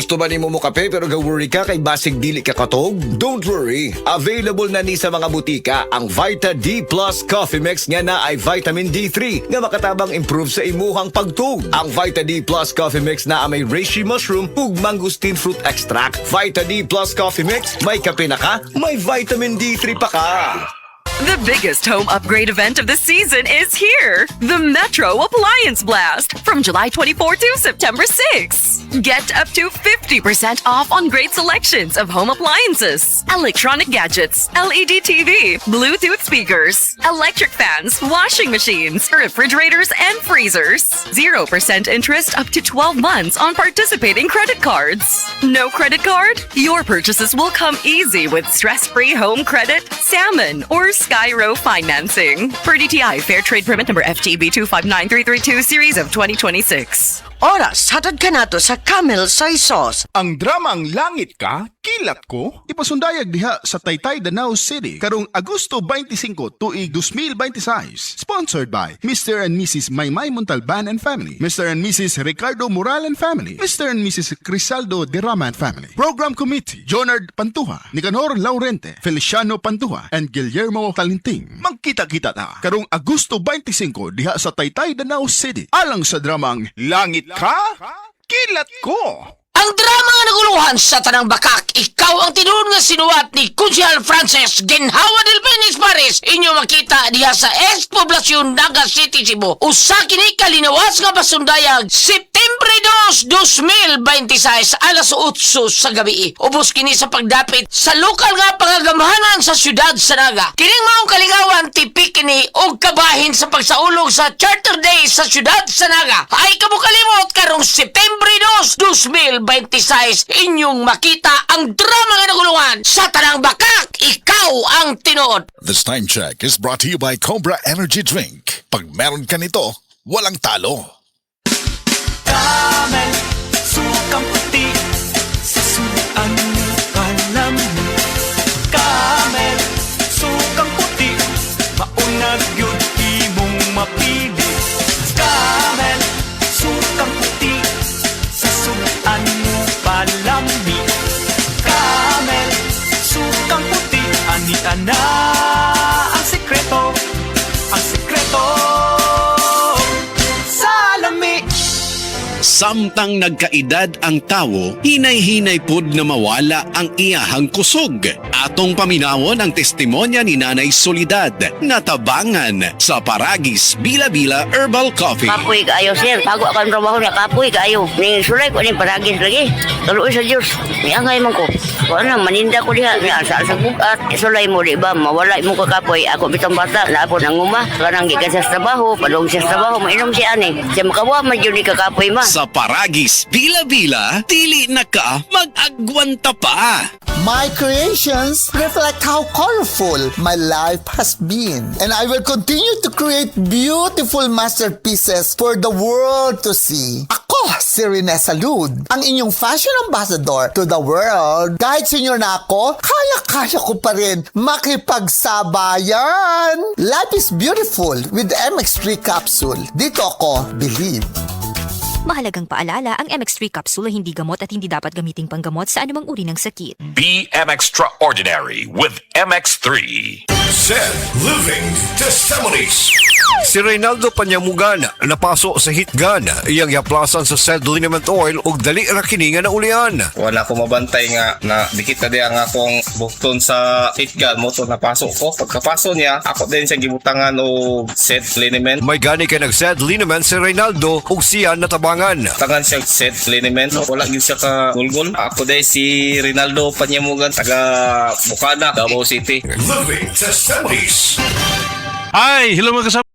Gusto ba ni mo kape pero ga-worry ka kay basig dili ka katog? Don't worry. Available na ni sa mga butika ang Vita D Plus Coffee Mix nga na ay vitamin D3 nga makatabang improve sa imuhang pagtug. Ang Vita D Plus Coffee Mix na may reishi mushroom ug mangosteen fruit extract. Vita D Plus Coffee Mix, may kape na ka, may vitamin D3 pa ka. The biggest home upgrade event of the season is here. The Metro Appliance Blast from July 24 to September 6. Get up to 50% off on great selections of home appliances, electronic gadgets, LED TV, Bluetooth speakers, electric fans, washing machines, refrigerators, and freezers. 0% interest up to 12 months on participating credit cards. No credit card? Your purchases will come easy with stress-free home credit, salmon, or Skyro financing. Per DTI Fair Trade Permit number FTB 259332 series of 2026. Oras, hatad ka nato sa Camel Soy Sauce. Ang dramang Langit Ka, Kilat Ko, ipasundayag diha sa Taytay, Danau City karong Agosto 25 tuig 2026. Sponsored by Mr. and Mrs. Maymay Montalban and Family, Mr. and Mrs. Ricardo Moral and Family, Mr. and Mrs. Crisaldo Derrama and Family. Program Committee, Jonard Pantuha, Nicanor Laurente, Feliciano Pantuha, and Guillermo Talinting. Magkita-kita ta karong Agosto 25 diha sa Taytay, Danau City. Alang sa dramang Langit Ka, Kilat Ko. Ang drama nga naguluhan sa Tanang Bakak, ikaw ang tinuod nga sinuwat ni Kunsyal Frances Ginhawa del Benis Paris. Inyo makita diha sa East Poblacion, Naga City, Cebu. Usa kini kalinawas nga pasundayag Septembre 2, 2026 alas 8 sa gabi. Ubos kini sa pagdapit sa lokal nga pangagamhanan sa siyudad sa Naga. Kining maong kaligawan tipik kini og kabahin sa pagsaulog sa Charter Day sa siyudad sa Naga. Ay kamukalimot karong Septembre 2, 2026 inyong makita ang drama nga nagulungan sa Tanang Bakak, ikaw ang tinuod. This time check is brought to you by Cobra Energy Drink. Pag meron ka nito, walang talo. Camel, sukang puti, sa suan mo palamig. Camel, sukang puti, maunag yun imong mapili. Camel, sukang puti, sa suan mo palamig. Camel, sukang puti, anita na ang sekreto, ang sekreto. Samtang nagkaedad ang tawo, hinay-hinay pud na mawala ang iyahang kusog. Atong paminawon ang testimonya ni Nanay Solidad na tabangan sa Paragis Bila-Bila Herbal Coffee. Kapoy kaayo, sir. Bago ako ang trabaho niya, kapoy kaayo. Ning sulay ko ning Paragis lagi. Tuloy sa Diyos. May angay man ko. Kung ano, maninda ko diha. May asa sa bukat. Sulay mo, di ba? Mawala mo ka kapoy. Ako bitang bata. Naapon ang uma. Kanang gikan sa trabaho. Padong sa trabaho. Mainom siya ani. Siya makawa, madyo ni kakapoy ma. Sa Paragis Bila-Bila, dili na ka mag-agwanta pa. My creations reflect how colorful my life has been. And I will continue to create beautiful masterpieces for the world to see. Ako, si Rene Salud, ang inyong fashion ambassador to the world. Kahit senior na ako, kaya-kaya ko pa rin makipagsabayan. Life is beautiful with MX3 capsule. Dito ako, believe. Mahalagang paalala, ang MX3 capsule ay hindi gamot at hindi dapat gamiting panggamot sa anumang uri ng sakit. Be extraordinary with MX3. Said Living Testimonies. Si Reynaldo Panyamugan napaso sa hitgan iyang yaplasan sa said liniment oil ug dali ra kini nga naulian. Wala ko mabantay nga na dikit na di ang akong bukton sa hitgan mo to napasok ko. Pagkapaso niya, ako din siya gibutangan og said liniment. May gani kay nag said liniment si Reynaldo ug siya natabangan. Tangan siya said liniment. Wala gyud siya ka gulgol. Ako din si Reynaldo Panyamugan taga Bukana, Davao City. Living Testimonies. Hi, hello mga kasama.